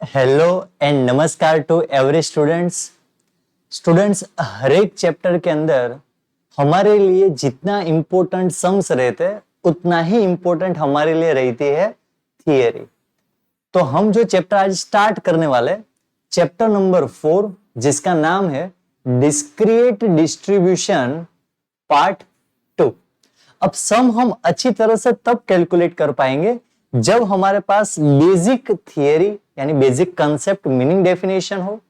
Hello and नमस्कार to every students हर एक chapter के अंदर हमारे लिए जितना इम्पोर्टेंट सम्स रहते हैं उतना ही इम्पोर्टेंट हमारे लिए रहती है थियरी। तो हम जो चैप्टर आज स्टार्ट करने वाले चैप्टर नंबर 4 जिसका नाम है डिस्क्रीट डिस्ट्रीब्यूशन पार्ट 2। अब सम हम अच्छी तरह से तब कैलकुलेट कर पाएंगे जब हमारे पास बेसिक थियरी यानी बेसिक कंसेप्ट मीनिंग डेफिनेशन हो,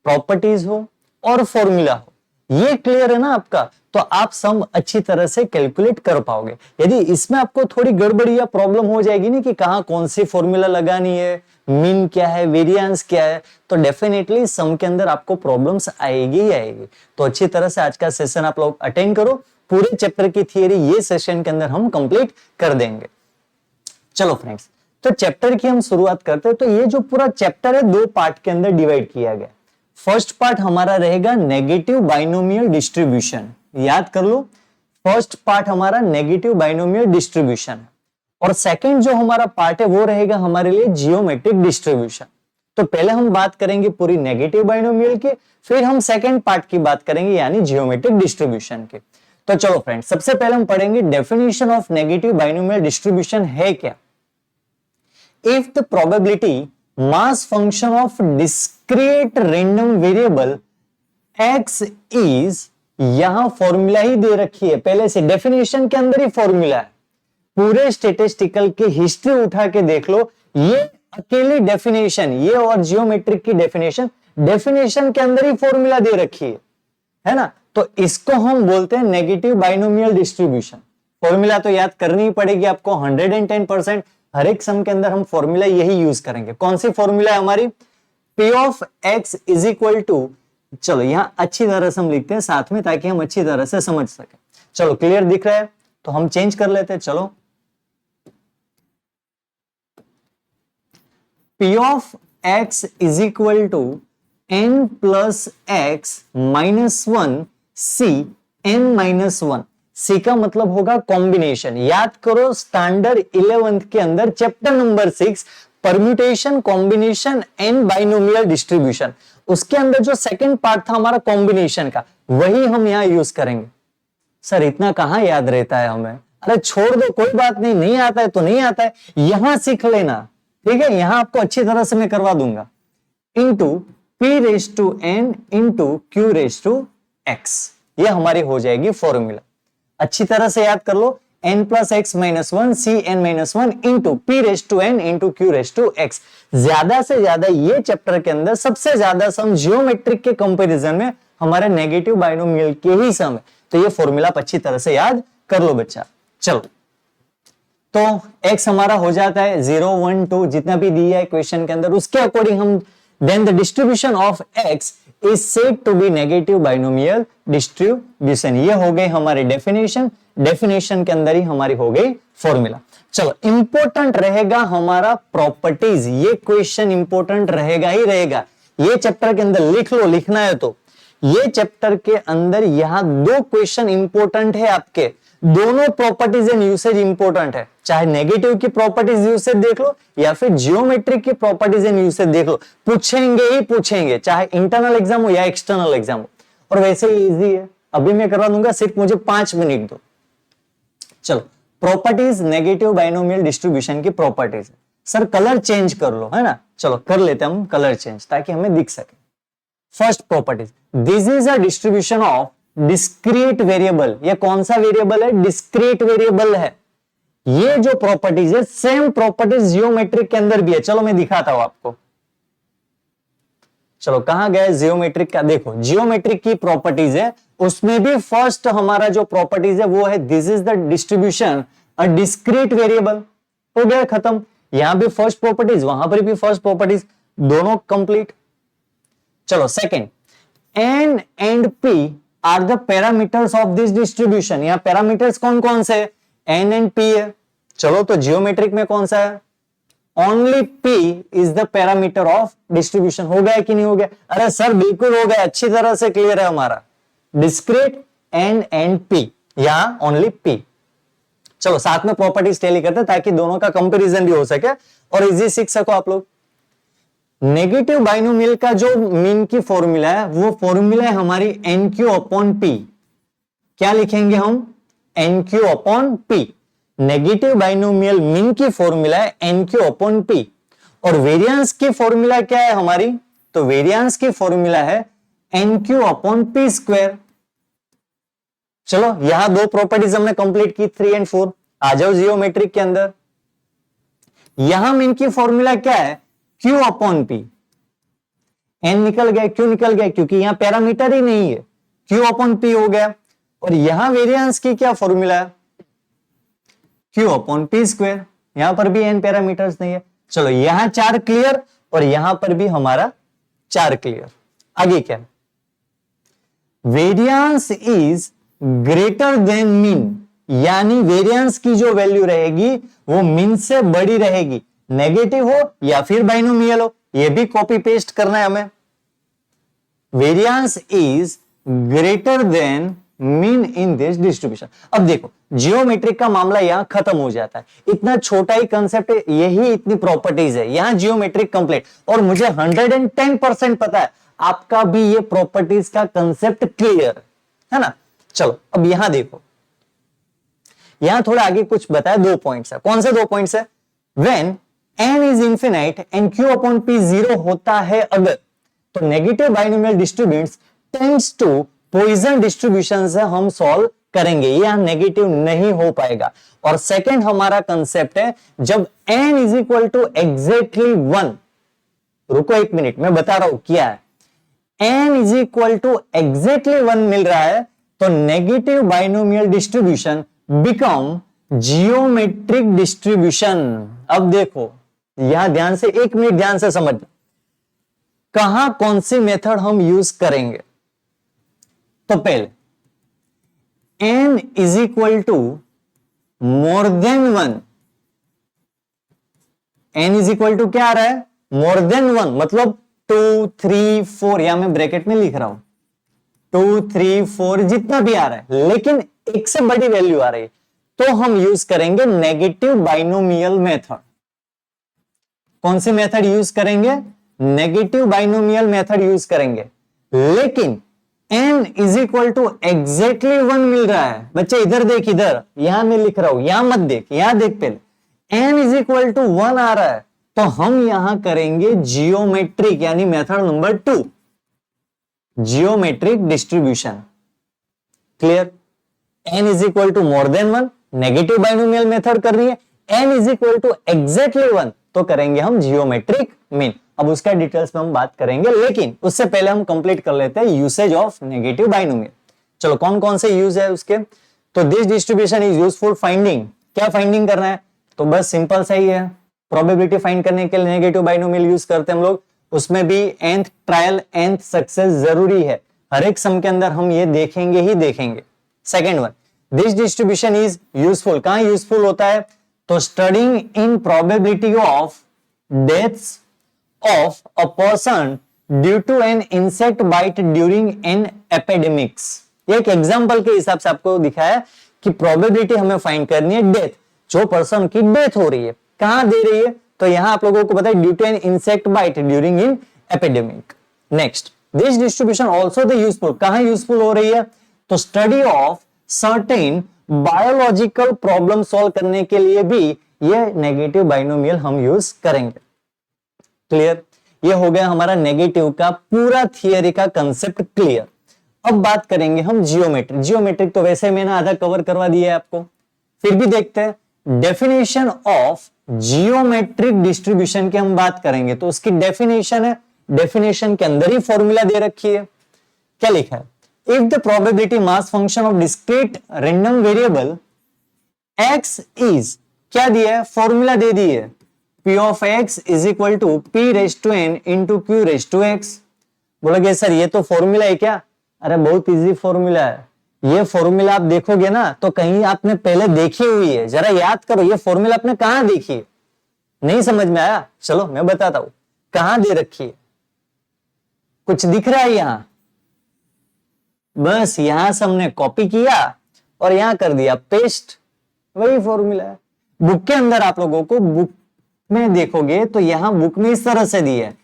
प्रॉपर्टीज हो और फॉर्मूला हो। ये क्लियर है ना आपका, तो आप सम अच्छी तरह से कैलकुलेट कर पाओगे। यदि इसमें आपको थोड़ी गड़बड़ी या प्रॉब्लम हो जाएगी ना कि कहां कौन सी फॉर्मूला लगानी है, मीन क्या है, वेरिएंस क्या है, तो डेफिनेटली सम के अंदर आपको प्रॉब्लम्स आएगी ही आएगी। तो अच्छी तरह से आज का सेशन आप लोग अटेंड करो। पूरे चैप्टर की थियरी ये सेशन के अंदर हम कंप्लीट कर देंगे। चलो फ्रेंड्स, तो चैप्टर की हम शुरुआत करते हैं। तो ये जो पूरा चैप्टर है दो पार्ट के अंदर डिवाइड किया गया। फर्स्ट पार्ट हमारा रहेगा नेगेटिव बाइनोमियल डिस्ट्रीब्यूशन। याद कर लो, फर्स्ट पार्ट हमारा नेगेटिव बाइनोमियल डिस्ट्रीब्यूशन और सेकंड जो हमारा पार्ट है वो रहेगा हमारे लिए जियोमेट्रिक डिस्ट्रीब्यूशन। तो पहले हम बात करेंगे पूरी नेगेटिव बाइनोमियल की, फिर हम सेकंड पार्ट की बात करेंगे यानी जियोमेट्रिक डिस्ट्रीब्यूशन की। तो चलो फ्रेंड्स, सबसे पहले हम पढ़ेंगे definition of negative binomial distribution है क्या। If the probability mass function of discrete random variable x is, यहां फॉर्मूला ही दे रखी है पहले से, डेफिनेशन के अंदर ही फॉर्मूला है। पूरे स्टेटिस्टिकल की हिस्ट्री उठा के देख लो, ये अकेली डेफिनेशन, ये और जियोमेट्रिक की डेफिनेशन के अंदर ही फॉर्मूला दे रखी है ना। तो इसको हम बोलते हैं नेगेटिव बाइनोमियल डिस्ट्रीब्यूशन। फॉर्मूला तो याद करनी ही पड़ेगी आपको 110%। हर एक सम के अंदर हम फॉर्मूला यही यूज करेंगे। कौन सी फॉर्मूला है हमारी, P of x is equal to, चलो यहां अच्छी तरह से हम लिखते हैं साथ में ताकि हम अच्छी तरह से समझ सके। चलो क्लियर दिख रहा है तो हम चेंज कर लेते हैं। चलो P of x is equal to n plus x minus 1 C n minus 1। C का मतलब होगा कॉम्बिनेशन। याद करो स्टैंडर्ड 11th के अंदर chapter number 6 permutation combination and binomial distribution, उसके अंदर जो सेकंड पार्ट था हमारा कॉम्बिनेशन का, वही हम यहां यूज करेंगे। सर इतना कहां याद रहता है हमें, अरे छोड़ दो, कोई बात नहीं, नहीं आता है तो नहीं आता है, यहां सीख लेना, ठीक है। यहां आपको अच्छी तरह से मैं करवा दूंगा। Into p raise to n into q raise to x, ये हमारी हो जाएगी फॉर्मूला। अच्छी तरह से याद कर लो, n plus x minus 1 C n minus 1 into p raise to n into q raise to x. ज्यादा से ज्यादा ये चैप्टर के अंदर सबसे ज्यादा सम जियोमेट्रिक के कंपैरिजन में हमारे नेगेटिव बाइनोमियल के ही सम है। तो ये फॉर्मूला अच्छी तरह से याद कर लो बच्चा। चलो, तो x हमारा हो जाता है 0 1 2 जितना भी दिया है क्वेश्चन के अंदर, उसके अकॉर्डिंग हम then the distribution of x is said to be negative binomial distribution. ये हो गई हमारी डेफिनेशन के अंदर ही हमारी हो गई फॉर्मूला। चलो, इंपॉर्टेंट रहेगा हमारा प्रॉपर्टीज। ये क्वेश्चन इंपॉर्टेंट रहेगा ही रहेगा। ये चैप्टर के अंदर लिख लो, लिखना है तो ये चैप्टर के अंदर यहां दो क्वेश्चन इंपॉर्टेंट है आपके, दोनों प्रॉपर्टीज एंड यूसेज इंपॉर्टेंट है। चाहे नेगेटिव की प्रॉपर्टीज यूसेज देख लो या फिर जियोमेट्रिक की प्रॉपर्टीज एंड यूसेज देख लो, पूछेंगे ही पूछेंगे, चाहे इंटरनल एग्जाम हो या एक्सटर्नल एग्जाम हो। और वैसे ही इजी है, अभी मैं करवा दूंगा, सिर्फ मुझे 5 मिनट दो। चलो, प्रॉपर्टीज नेगेटिव बाइनोमियल डिस्ट्रीब्यूशन की प्रॉपर्टीज। सर कलर चेंज कर लो, है ना। चलो कर लेते हैं हम कलर चेंज ताकि हमें दिख सके। First properties, this is a distribution of discrete variable. ये कौन सा वेरिएबल है, डिस्क्रीट वेरिएबल है। ये जो प्रॉपर्टीज है सेम प्रॉपर्टीज जियोमेट्रिक के अंदर भी है। चलो मैं दिखाता हूं आपको। चलो कहां गए जियोमेट्रिक का, देखो जियोमेट्रिक की प्रॉपर्टीज है, उसमें भी फर्स्ट हमारा जो प्रॉपर्टीज है वो है this is the distribution a discrete variable. हो गया खत्म। यहां भी फर्स्ट प्रॉपर्टीज, वहां पर भी फर्स्ट प्रॉपर्टीज, दोनों कंप्लीट। चलो second, n and p are the parameters of this distribution. यहां पैरामीटर्स कौन कौन से, n एंड p है। चलो तो जियोमेट्रिक में कौन सा है, only p is the parameter of distribution. हो गया कि नहीं हो गया, अरे सर बिल्कुल हो गया, अच्छी तरह से क्लियर है हमारा। डिस्क्रीट n एंड p, यहां ओनली p। चलो साथ में प्रॉपर्टीज टेली करते हैं ताकि दोनों का कंपैरिजन भी हो सके और इजी सीख सको आप लोग। नेगेटिव बाइनोमियल का जो मीन की फॉर्मूला है वो फॉर्मूला है हमारी एन क्यू अपॉन पी। क्या लिखेंगे हम? N q upon p. Negative binomial mean की फॉर्मूला है एन क्यू अपॉन पी। और वेरिएंस की फॉर्मूला क्या है हमारी? तो वेरिएंस की फॉर्मूला है n q upon p square. चलो यहां दो प्रॉपर्टीज हमने कंप्लीट की 3 और 4। आ जाओ जियोमेट्रिक के अंदर। यहां मीन की फॉर्मूला क्या है? Q upon P. एन निकल गया, क्यू निकल गया क्योंकि यहां पैरामीटर ही नहीं है, क्यू अपॉन पी हो गया। और यहां वेरिएंस की क्या फॉर्मूला है? Q upon p square. यहां पर भी एन पैरामीटर्स नहीं है। चलो यहां 4 क्लियर और यहां पर भी हमारा 4 क्लियर। आगे क्या? Variance is greater than mean, यानी वेरिएंस की जो वैल्यू रहेगी वो मीन से बड़ी रहेगी, नेगेटिव हो या फिर बाइनोमियल हो। ये भी कॉपी पेस्ट करना है हमें। Variance is greater than mean in this distribution. अब देखो जियोमेट्रिक का मामला यहां खत्म हो जाता है। इतना छोटा ही कंसेप्ट है, यही इतनी प्रॉपर्टीज है, यहां जियोमेट्रिक कंप्लीट। और मुझे 110% पता है आपका भी ये प्रॉपर्टीज का कंसेप्ट क्लियर है ना। चलो अब यहां देखो, यहां थोड़ा आगे कुछ बताया, 2 पॉइंट्स है। कौन से 2 पॉइंट्स है? When n is infinite and q upon p 0 होता है अगर, तो negative binomial distributions tends to Poisson distribution से हम सॉल्व करेंगे, यहां नेगेटिव नहीं हो पाएगा। और सेकंड हमारा कंसेप्ट है जब n is equal to exactly 1, रुको एक मिनट मैं बता रहा हूं क्या है। n is equal to exactly 1 मिल रहा है तो negative binomial distribution become geometric distribution. अब देखो यहां ध्यान से, 1 मिनट ध्यान से समझना, कहां कौन सी मेथड हम यूज करेंगे। तो पहले n is equal to more than 1, n is equal to क्या आ रहा है? मोर देन 1, मतलब 2 3 4, यहां मैं ब्रैकेट में लिख रहा हूं 2 3 4 जितना भी आ रहा है, लेकिन एक से बड़ी वैल्यू आ रही है, तो हम यूज करेंगे नेगेटिव बाइनोमियल मेथड। कौन सी मेथड यूज करेंगे? नेगेटिव बाइनोमियल मेथड यूज करेंगे। लेकिन n is equal to exactly 1 मिल रहा है। बच्चे इधर देख, इधर यहां मैं लिख रहा हूं, यहां मत देख, यहां देख पहले। n इज इक्वल टू 1 आ रहा है तो हम यहां करेंगे जियोमेट्रिक, यानी method number 2, geometric distribution. Clear? n is equal to more than 1 negative binomial method कर रही है, n is equal to exactly 1 तो करेंगे हम जियोमेट्रिक मीन। अब उसका डिटेल्स में हम बात करेंगे, लेकिन उससे पहले हम कंप्लीट कर लेते हैं यूसेज ऑफ नेगेटिव बाइनोमियल। चलो कौन कौन से यूज है उसके। तो this distribution is useful finding. क्या फाइंडिंग करना है? तो बस सिंपल सा ही है, प्रोबेबिलिटी फाइंड करने के लिए नेगेटिव बाइनोमियल यूज करते हैं हम लोग। उसमें भी nth ट्रायल nth सक्सेस जरूरी है, हर एक सम के अंदर हम ये देखेंगे ही देखेंगे। Second one, this distribution is useful. कहां यूजफुल होता है? तो studying in probability of deaths of a person due to an insect bite during an epidemics. ये एक एग्जांपल के हिसाब से आपको दिखाया कि प्रोबेबिलिटी हमें फाइंड करनी है डेथ, जो पर्सन की डेथ हो रही है कहां दे रही है, तो यहां आप लोगों को पता है due to an insect bite during in epidemic. Next, this distribution also the useful. कहां यूजफुल हो रही है? तो study of certain biological problem solve करने के लिए भी ये नेगेटिव बाइनोमियल हम यूज करेंगे। क्लियर? ये हो गया हमारा नेगेटिव का पूरा थियरी का कंसेप्ट क्लियर। अब बात करेंगे हम जियोमेट्रिक। जियोमेट्रिक तो वैसे मैंने आधा कवर करवा दिया है आपको, फिर भी देखते हैं डेफिनेशन ऑफ जियोमेट्रिक डिस्ट्रीब्यूशन की हम बात करेंगे। तो उसकी डेफिनेशन है, डेफिनेशन के अंदर ही फॉर्मूला दे रखी है। क्या लिखा है? If the probability mass function of discrete random variable x is, क्या दिया है? फॉर्मूला दे दी है, p of x is equal to p raise to n into q raise to x। बोलोगे सर ये तो फॉर्मूला है क्या? अरे बहुत इजी फॉर्मूला है। ये फॉर्मूला आप देखोगे ना तो कहीं आपने पहले देखी हुई है, जरा याद करो ये फॉर्मूला आपने कहां देखी है। नहीं समझ में आया? चलो मैं बताता हूं कहां दे रखी है। कुछ दिख रहा है यहां? बस यहां से हमने कॉपी किया और यहां कर दिया पेस्ट, वही फॉर्मूला है। बुक के अंदर आप लोगों को, बुक में देखोगे तो यहां बुक में इस तरह से दिया है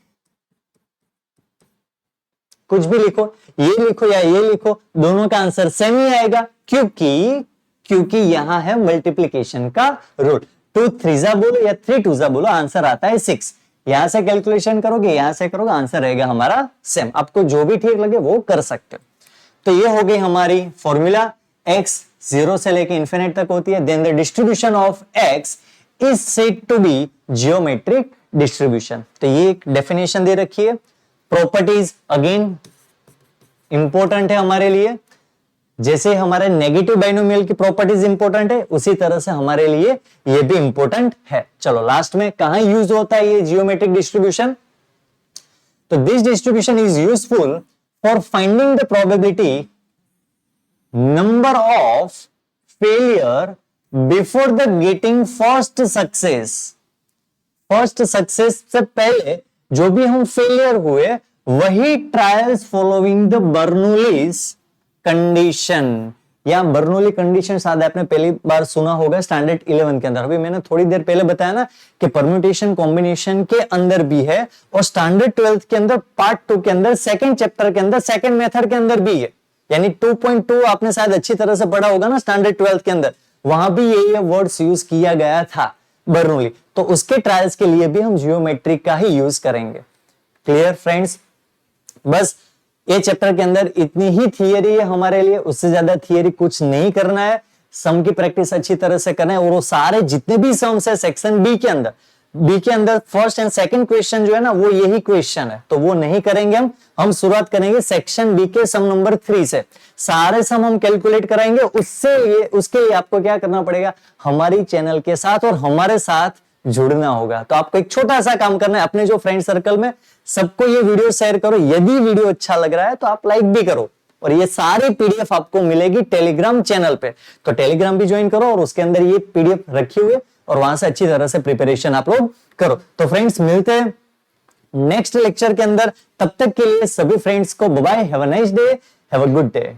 कुछ भी लिखो, ये लिखो या ये लिखो, दोनों का आंसर सेम ही आएगा, क्योंकि यहां है मल्टीप्लीकेशन का रूल। 2 3 बोलो या 3 2 बोलो, आंसर आता है 6। यहां से कैलकुलेशन करोगे, यहां से करोगे, आंसर रहेगा हमारा सेम। आपको जो भी ठीक लगे वो कर सकते हो। तो ये हो गई हमारी फॉर्मूला, x 0 से लेके इंफिनिट तक होती है। Then the distribution of x is said to be geometric distribution. तो ये एक डेफिनेशन दे रखी है। प्रॉपर्टीज अगेन इंपॉर्टेंट है हमारे लिए, जैसे हमारे नेगेटिव बाइनोमियल की प्रॉपर्टीज इंपॉर्टेंट है, उसी तरह से हमारे लिए ये भी इंपॉर्टेंट है। चलो लास्ट में कहां यूज होता है ये जियोमेट्रिक डिस्ट्रीब्यूशन? तो this distribution is useful for finding the probability number of failure before the getting first success. First success से पहले जो भी हम फेलियर हुए, वही trials following the Bernoulli's condition, या बर्नौली कंडीशन शायद आपने पहली बार सुना होगा स्टैंडर्ड 11 के अंदर। अभी मैंने थोड़ी देर पहले बताया ना कि परम्यूटेशन कॉम्बिनेशन के अंदर भी है, और स्टैंडर्ड 12 के अंदर पार्ट 2 के अंदर सेकंड चैप्टर के अंदर सेकंड मेथड के अंदर भी है। यानी 2.2 आपने शायद अच्छी तरह से पढ़ा होगा ना स्टैंडर्ड 12 के अंदर, वहां भी ये वर्ड्स यूज किया गया था बर्नौली। तो उसके ट्रायल्स के लिए भी हम जियोमेट्रिक का ही यूज करेंगे। Clear friends? बस ये चैप्टर के अंदर इतनी ही थियरी है हमारे लिए, उससे ज्यादा थियरी कुछ नहीं करना है। सम की प्रैक्टिस अच्छी तरह से करना है, और वो सारे जितने भी सम्स है सेक्शन बी के अंदर फर्स्ट एंड सेकंड क्वेश्चन जो है ना, वो यही क्वेश्चन है, तो वो नहीं करेंगे हम शुरुआत करेंगे सेक्शन बी के सम नंबर 3 से। सारे सम हम कैलकुलेट कराएंगे। उसके लिए आपको क्या करना पड़ेगा, हमारी चैनल के साथ और हमारे साथ जुड़ना होगा। तो आपको एक छोटा सा काम करना है, अपने जो फ्रेंड सर्कल में सबको ये वीडियो शेयर करो। यदि वीडियो अच्छा लग रहा है तो आप लाइक भी करो, और ये सारी पीडीएफ आपको मिलेगी टेलीग्राम चैनल पे। तो टेलीग्राम भी ज्वाइन करो, और उसके अंदर ये पीडीएफ रखी हुई है, और वहां से अच्छी तरह से प्रिपरेशन आप लोग करो। तो फ्रेंड्स मिलते हैं नेक्स्ट लेक्चर के अंदर, तब तक के लिए सभी फ्रेंड्स को bye bye, have a nice day, have a good day.